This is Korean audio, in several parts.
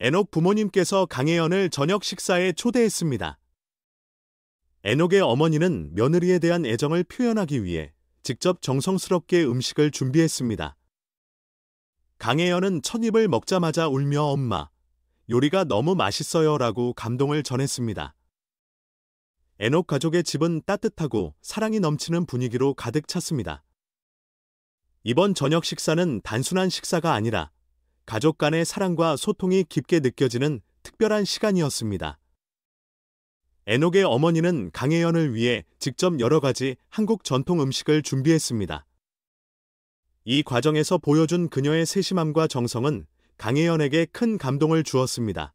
에녹 부모님께서 강혜연을 저녁 식사에 초대했습니다. 에녹의 어머니는 며느리에 대한 애정을 표현하기 위해 직접 정성스럽게 음식을 준비했습니다. 강혜연은 첫 입을 먹자마자 울며 엄마, 요리가 너무 맛있어요 라고 감동을 전했습니다. 에녹 가족의 집은 따뜻하고 사랑이 넘치는 분위기로 가득 찼습니다. 이번 저녁 식사는 단순한 식사가 아니라 가족 간의 사랑과 소통이 깊게 느껴지는 특별한 시간이었습니다. 에녹의 어머니는 강혜연을 위해 직접 여러 가지 한국 전통 음식을 준비했습니다. 이 과정에서 보여준 그녀의 세심함과 정성은 강혜연에게 큰 감동을 주었습니다.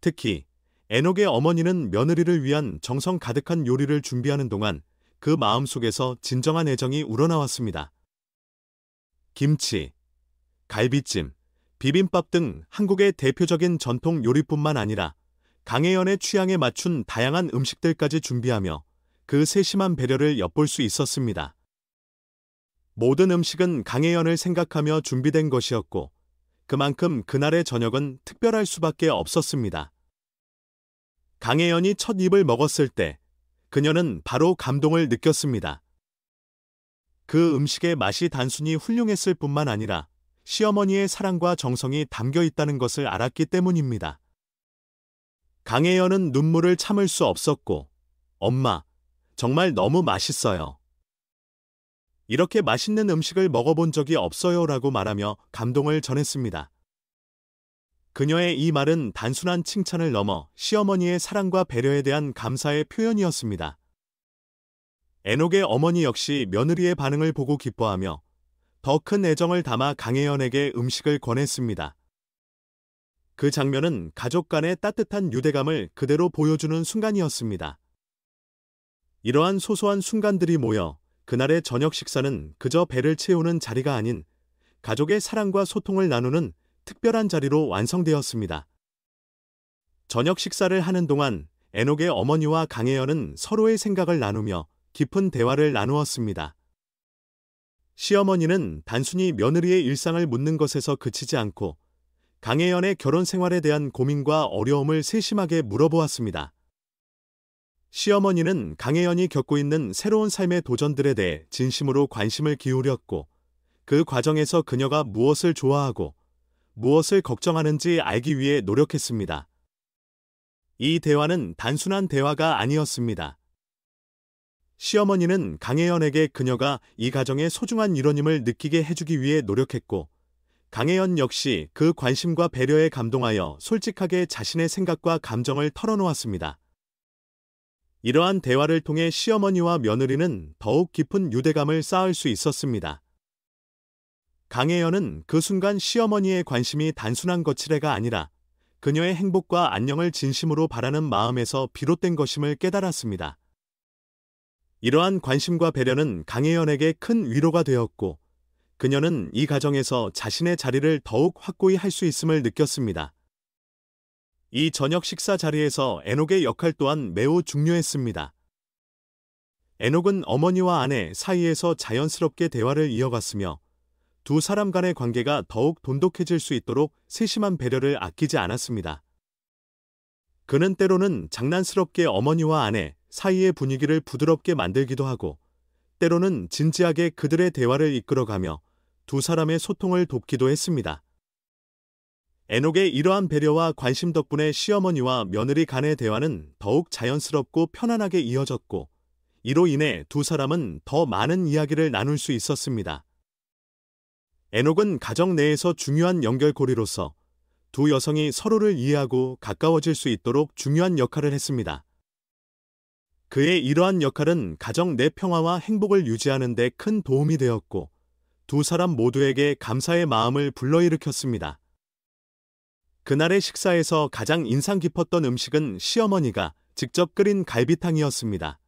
특히 에녹의 어머니는 며느리를 위한 정성 가득한 요리를 준비하는 동안 그 마음속에서 진정한 애정이 우러나왔습니다. 김치, 갈비찜, 비빔밥 등 한국의 대표적인 전통 요리뿐만 아니라 강혜연의 취향에 맞춘 다양한 음식들까지 준비하며 그 세심한 배려를 엿볼 수 있었습니다. 모든 음식은 강혜연을 생각하며 준비된 것이었고 그만큼 그날의 저녁은 특별할 수밖에 없었습니다. 강혜연이 첫 입을 먹었을 때 그녀는 바로 감동을 느꼈습니다. 그 음식의 맛이 단순히 훌륭했을 뿐만 아니라 시어머니의 사랑과 정성이 담겨 있다는 것을 알았기 때문입니다. 강혜연은 눈물을 참을 수 없었고 엄마, 정말 너무 맛있어요. 이렇게 맛있는 음식을 먹어본 적이 없어요 라고 말하며 감동을 전했습니다. 그녀의 이 말은 단순한 칭찬을 넘어 시어머니의 사랑과 배려에 대한 감사의 표현이었습니다. 에녹의 어머니 역시 며느리의 반응을 보고 기뻐하며 더 큰 애정을 담아 강혜연에게 음식을 권했습니다. 그 장면은 가족 간의 따뜻한 유대감을 그대로 보여주는 순간이었습니다. 이러한 소소한 순간들이 모여 그날의 저녁 식사는 그저 배를 채우는 자리가 아닌 가족의 사랑과 소통을 나누는 특별한 자리로 완성되었습니다. 저녁 식사를 하는 동안 에녹의 어머니와 강혜연은 서로의 생각을 나누며 깊은 대화를 나누었습니다. 시어머니는 단순히 며느리의 일상을 묻는 것에서 그치지 않고 강혜연의 결혼 생활에 대한 고민과 어려움을 세심하게 물어보았습니다. 시어머니는 강혜연이 겪고 있는 새로운 삶의 도전들에 대해 진심으로 관심을 기울였고 그 과정에서 그녀가 무엇을 좋아하고 무엇을 걱정하는지 알기 위해 노력했습니다. 이 대화는 단순한 대화가 아니었습니다. 시어머니는 강혜연에게 그녀가 이 가정의 소중한 일원임을 느끼게 해주기 위해 노력했고 강혜연 역시 그 관심과 배려에 감동하여 솔직하게 자신의 생각과 감정을 털어놓았습니다. 이러한 대화를 통해 시어머니와 며느리는 더욱 깊은 유대감을 쌓을 수 있었습니다. 강혜연은 그 순간 시어머니의 관심이 단순한 거칠애가 아니라 그녀의 행복과 안녕을 진심으로 바라는 마음에서 비롯된 것임을 깨달았습니다. 이러한 관심과 배려는 강혜연에게 큰 위로가 되었고 그녀는 이 가정에서 자신의 자리를 더욱 확고히 할 수 있음을 느꼈습니다. 이 저녁 식사 자리에서 에녹의 역할 또한 매우 중요했습니다. 에녹은 어머니와 아내 사이에서 자연스럽게 대화를 이어갔으며 두 사람 간의 관계가 더욱 돈독해질 수 있도록 세심한 배려를 아끼지 않았습니다. 그는 때로는 장난스럽게 어머니와 아내 사이의 분위기를 부드럽게 만들기도 하고 때로는 진지하게 그들의 대화를 이끌어가며 두 사람의 소통을 돕기도 했습니다. 에녹의 이러한 배려와 관심 덕분에 시어머니와 며느리 간의 대화는 더욱 자연스럽고 편안하게 이어졌고 이로 인해 두 사람은 더 많은 이야기를 나눌 수 있었습니다. 에녹은 가정 내에서 중요한 연결고리로서 두 여성이 서로를 이해하고 가까워질 수 있도록 중요한 역할을 했습니다. 그의 이러한 역할은 가정 내 평화와 행복을 유지하는 데 큰 도움이 되었고 두 사람 모두에게 감사의 마음을 불러일으켰습니다. 그날의 식사에서 가장 인상 깊었던 음식은 시어머니가 직접 끓인 갈비탕이었습니다.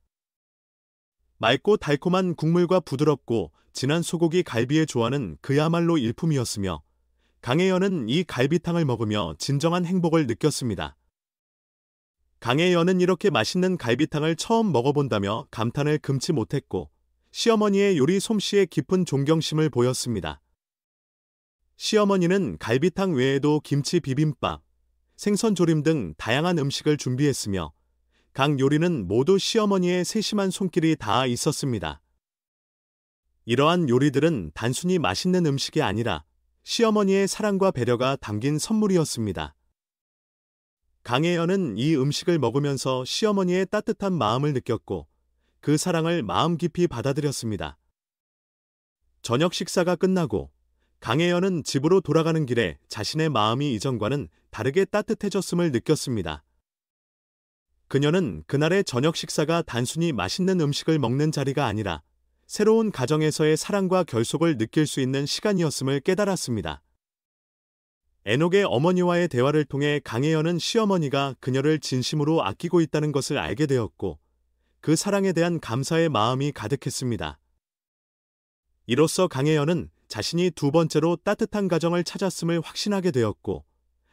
맑고 달콤한 국물과 부드럽고 진한 소고기 갈비의 조화는 그야말로 일품이었으며 강혜연은 이 갈비탕을 먹으며 진정한 행복을 느꼈습니다. 강혜연은 이렇게 맛있는 갈비탕을 처음 먹어본다며 감탄을 금치 못했고 시어머니의 요리 솜씨에 깊은 존경심을 보였습니다. 시어머니는 갈비탕 외에도 김치 비빔밥, 생선 조림 등 다양한 음식을 준비했으며 각 요리는 모두 시어머니의 세심한 손길이 닿아 있었습니다. 이러한 요리들은 단순히 맛있는 음식이 아니라 시어머니의 사랑과 배려가 담긴 선물이었습니다. 강혜연은 이 음식을 먹으면서 시어머니의 따뜻한 마음을 느꼈고 그 사랑을 마음 깊이 받아들였습니다. 저녁 식사가 끝나고 강혜연은 집으로 돌아가는 길에 자신의 마음이 이전과는 다르게 따뜻해졌음을 느꼈습니다. 그녀는 그날의 저녁 식사가 단순히 맛있는 음식을 먹는 자리가 아니라 새로운 가정에서의 사랑과 결속을 느낄 수 있는 시간이었음을 깨달았습니다. 에녹의 어머니와의 대화를 통해 강혜연은 시어머니가 그녀를 진심으로 아끼고 있다는 것을 알게 되었고 그 사랑에 대한 감사의 마음이 가득했습니다. 이로써 강혜연은 자신이 두 번째로 따뜻한 가정을 찾았음을 확신하게 되었고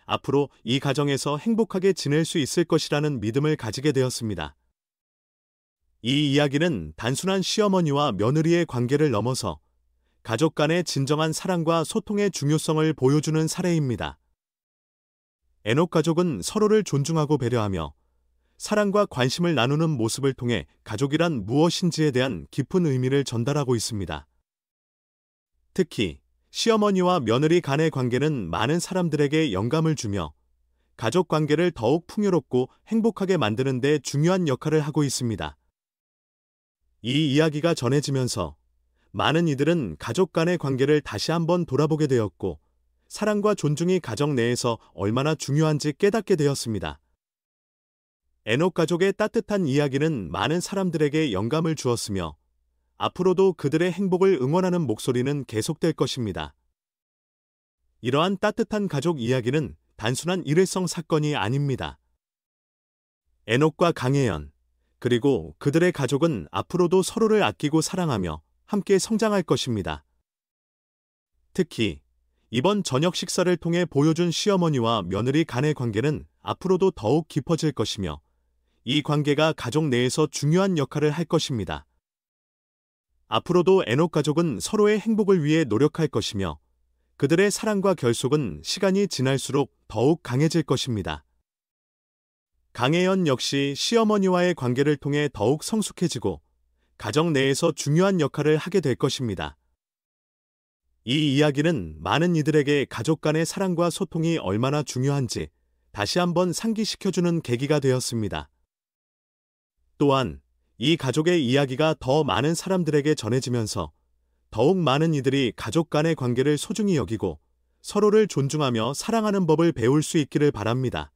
앞으로 이 가정에서 행복하게 지낼 수 있을 것이라는 믿음을 가지게 되었습니다. 이 이야기는 단순한 시어머니와 며느리의 관계를 넘어서 가족 간의 진정한 사랑과 소통의 중요성을 보여주는 사례입니다. 에녹 가족은 서로를 존중하고 배려하며 사랑과 관심을 나누는 모습을 통해 가족이란 무엇인지에 대한 깊은 의미를 전달하고 있습니다. 특히 시어머니와 며느리 간의 관계는 많은 사람들에게 영감을 주며 가족 관계를 더욱 풍요롭고 행복하게 만드는 데 중요한 역할을 하고 있습니다. 이 이야기가 전해지면서 많은 이들은 가족 간의 관계를 다시 한번 돌아보게 되었고 사랑과 존중이 가정 내에서 얼마나 중요한지 깨닫게 되었습니다. 에녹 가족의 따뜻한 이야기는 많은 사람들에게 영감을 주었으며 앞으로도 그들의 행복을 응원하는 목소리는 계속될 것입니다. 이러한 따뜻한 가족 이야기는 단순한 일회성 사건이 아닙니다. 에녹과 강혜연, 그리고 그들의 가족은 앞으로도 서로를 아끼고 사랑하며 함께 성장할 것입니다. 특히 이번 저녁 식사를 통해 보여준 시어머니와 며느리 간의 관계는 앞으로도 더욱 깊어질 것이며 이 관계가 가족 내에서 중요한 역할을 할 것입니다. 앞으로도 에녹 가족은 서로의 행복을 위해 노력할 것이며 그들의 사랑과 결속은 시간이 지날수록 더욱 강해질 것입니다. 강혜연 역시 시어머니와의 관계를 통해 더욱 성숙해지고 가정 내에서 중요한 역할을 하게 될 것입니다. 이 이야기는 많은 이들에게 가족 간의 사랑과 소통이 얼마나 중요한지 다시 한번 상기시켜주는 계기가 되었습니다. 또한 이 가족의 이야기가 더 많은 사람들에게 전해지면서 더욱 많은 이들이 가족 간의 관계를 소중히 여기고 서로를 존중하며 사랑하는 법을 배울 수 있기를 바랍니다.